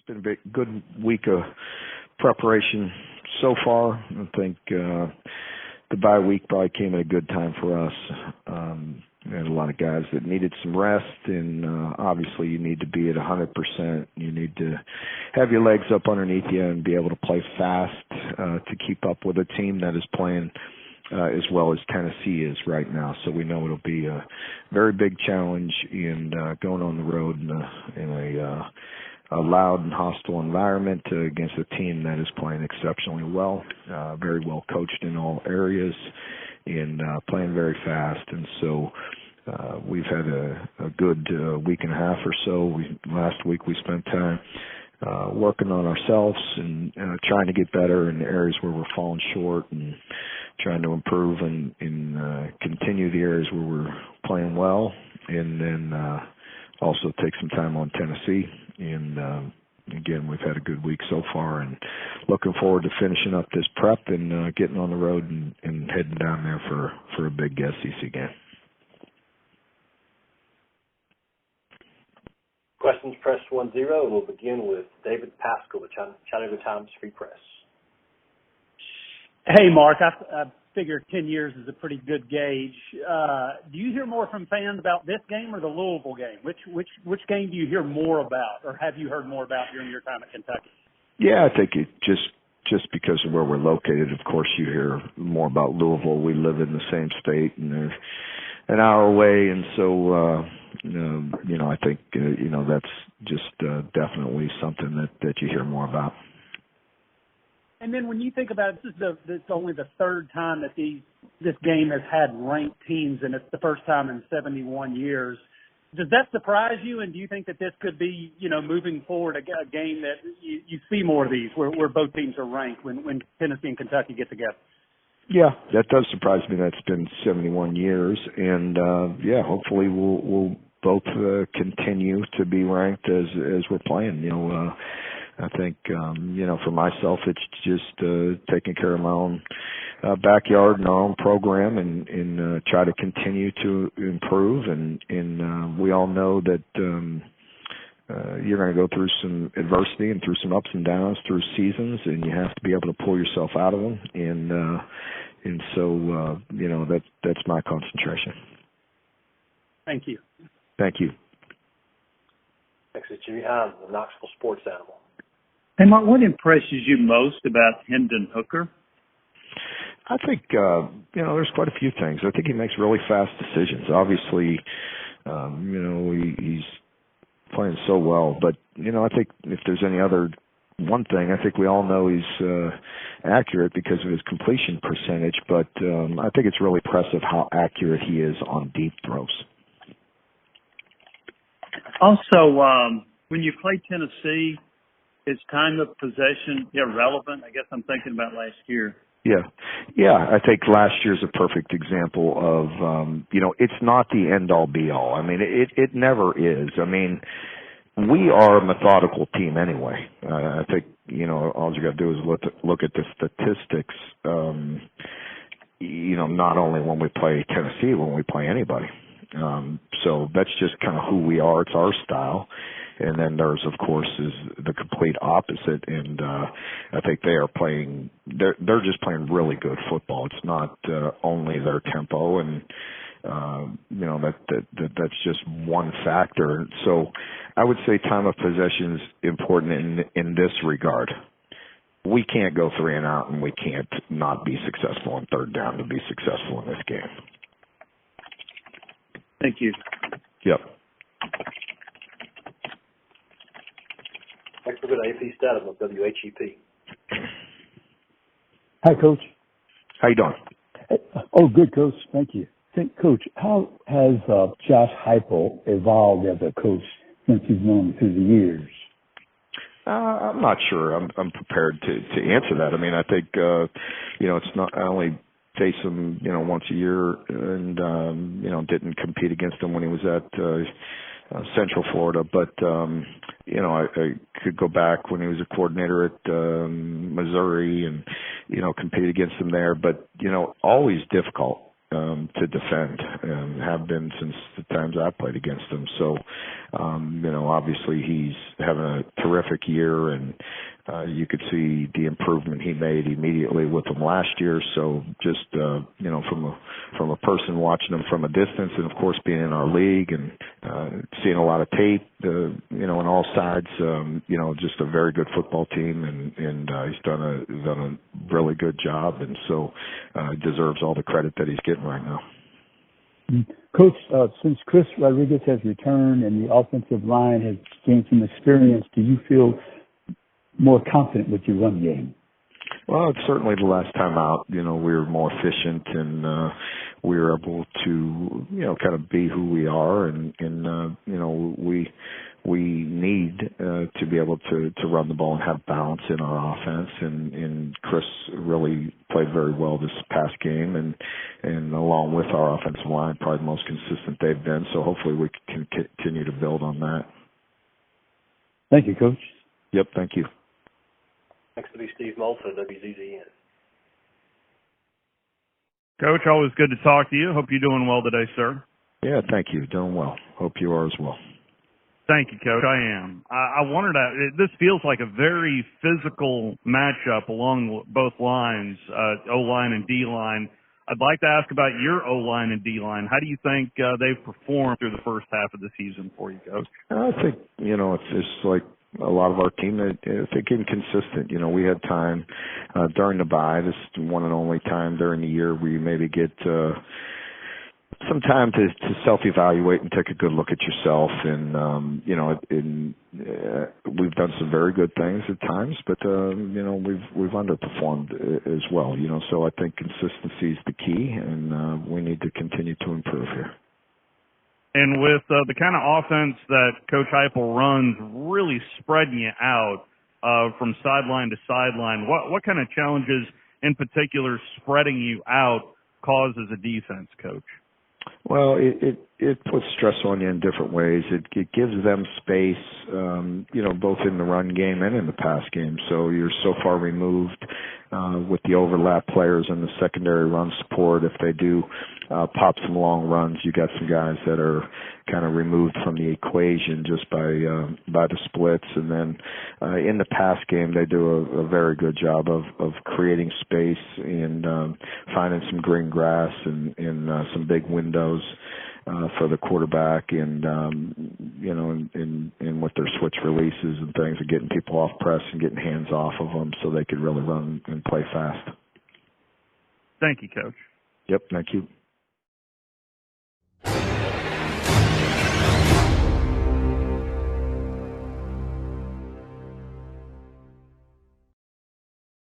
been a good week of preparation so far. I think the bye week probably came at a good time for us. We had a lot of guys that needed some rest, and obviously you need to be at 100%. You need to have your legs up underneath you and be able to play fast to keep up with a team that is playing as well as Tennessee is right now. So we know it'll be a very big challenge in going on the road in a loud and hostile environment against a team that is playing exceptionally well, very well coached in all areas, and playing very fast. And so we've had a good week and a half or so. Last week we spent time working on ourselves and trying to get better in the areas where we're falling short, and trying to improve and continue the areas where we're playing well, and then also take some time on Tennessee. And again, we've had a good week so far, and looking forward to finishing up this prep and getting on the road and heading down there for a big SEC game. Questions, press 10. We'll begin with David Pascal, the Chattanooga Times Free Press. Hey, Mark, I figure 10 years is a pretty good gauge. Do you hear more from fans about this game or the Louisville game? Which game do you hear more about, or have you heard more about during your time at Kentucky? Yeah, I think it just because of where we're located, of course, you hear more about Louisville. We live in the same state, and they're an hour away, and so I think that's just definitely something that you hear more about. And then when you think about it, this is only the third time that this game has had ranked teams, and it's the first time in 71 years. Does that surprise you, and do you think that this could be, moving forward, a game that you see more of these where both teams are ranked when Tennessee and Kentucky get together? Yeah, that does surprise me. That's been 71 years, and hopefully we'll both continue to be ranked as we're playing. I think, for myself, it's just taking care of my own backyard and our own program, and try to continue to improve. And we all know that you're going to go through some adversity and through some ups and downs through seasons, and you have to be able to pull yourself out of them. And so that's my concentration. Thank you. Thank you. Next is Jimmy Hines, the Knoxville Sports Animal. Hey, Mark, what impresses you most about Hendon Hooker? I think, there's quite a few things. I think he makes really fast decisions. Obviously, he's playing so well. But, I think if there's any other one thing, I think we all know he's accurate because of his completion percentage. But I think it's really impressive how accurate he is on deep throws. Also, when you play Tennessee, is time of possession irrelevant? I guess I'm thinking about last year. Yeah. I think last year's a perfect example of, it's not the end-all, be-all. I mean, it never is. I mean, we are a methodical team anyway. I think, all you got to do is look at the statistics, not only when we play Tennessee, when we play anybody. So that's just kind of who we are. It's our style. And then there's, of course, is the complete opposite. And I think they are playing. They're just playing really good football. It's not only their tempo, and that's just one factor. So I would say time of possession is important in this regard. We can't go 3 and out, and we can't not be successful on third down to be successful in this game. Thank you. Yep. Next, we'll go to AP Status on WHEP. Hi, Coach. How you doing? Oh, good, Coach. Thank you. Coach, how has Josh Heupel evolved as a coach since you've known him through the years? I'm not sure. I'm prepared to answer that. I mean, I think it's not. I only face him once a year, and didn't compete against him when he was at Central Florida, but I could go back when he was a coordinator at Missouri and compete against him there, but always difficult. to defend, and have been since the times I played against him. So, obviously he's having a terrific year, and you could see the improvement he made immediately with him last year. So just, from a person watching him from a distance, and of course being in our league and seeing a lot of tape, on all sides, just a very good football team, and he's done a really good job, and so deserves all the credit that he's getting right now. Coach, since Chris Rodriguez has returned and the offensive line has gained some experience, do you feel more confident with your run game? Well, it's certainly the last time out, we were more efficient, and we were able to, kind of be who we are, and we need to be able to run the ball and have balance in our offense, and Chris really played very well this past game, and along with our offensive line, probably the most consistent they've been, so hopefully we can continue to build on that. Thank you, Coach. Yep, thank you. Next will be Steve Moulton, WZZN. Coach, always good to talk to you. Hope you're doing well today, sir. Yeah, thank you. Doing well. Hope you are as well. Thank you, Coach. I am. I wanted to, this feels like a very physical matchup along both lines, O-line and D-line. I'd like to ask about your O-line and D-line. How do you think they've performed through the first half of the season for you, Coach? I think, it's just like a lot of our team, I think inconsistent. We had time during the bye. This is one and only time during the year where you maybe get some time to self-evaluate and take a good look at yourself. And, we've done some very good things at times, but, we've underperformed as well, so I think consistency is the key, and we need to continue to improve here. And with the kind of offense that Coach Heupel runs, really spreading you out from sideline to sideline, what kind of challenges in particular spreading you out causes a defense, Coach? Well, it puts stress on you in different ways. It gives them space, both in the run game and in the pass game. So you're so far removed with the overlap players and the secondary run support. If they do pop some long runs, you got some guys that are kind of removed from the equation just by the splits. And then in the pass game, they do a very good job of creating space and finding some green grass and some big windows for the quarterback, and and with their switch releases and things, and getting people off press and getting hands off of them so they could really run and play fast. Thank you, Coach. Yep, thank you.